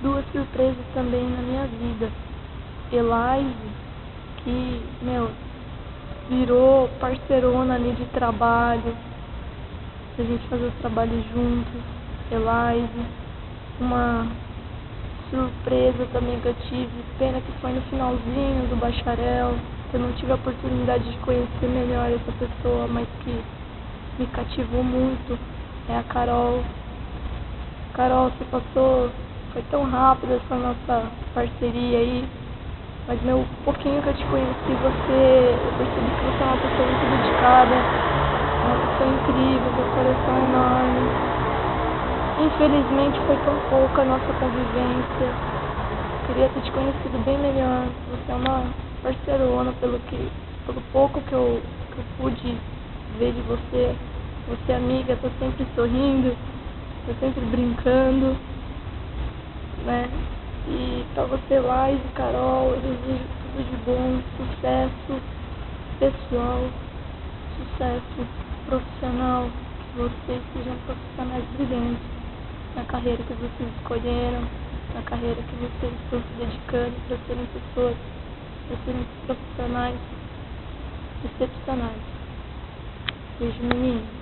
duas surpresas também na minha vida. Elaise, que, virou parceirona ali de trabalho, a gente fazer os trabalhos juntos. Elaise, uma surpresa também que eu tive, pena que foi no finalzinho do bacharel, que eu não tive a oportunidade de conhecer melhor essa pessoa, mas que me cativou muito, é a Carol. Carol, você passou, foi tão rápido essa nossa parceria aí, mas o pouquinho que eu te conheci, eu percebi que você é uma pessoa muito dedicada, uma pessoa incrível, com um coração enorme. Infelizmente foi tão pouca a nossa convivência, queria ter te conhecido bem melhor, você é uma parceirona pelo pouco que eu pude ver de você. Você é amiga, tá sempre sorrindo, tá sempre brincando, né? E pra você, Laís e Carol, eu desejo tudo de bom, sucesso pessoal, sucesso profissional, que vocês sejam profissionais brilhantes na carreira que vocês escolheram, na carreira que vocês estão se dedicando para serem pessoas, para serem profissionais excepcionais. Beijo, menino.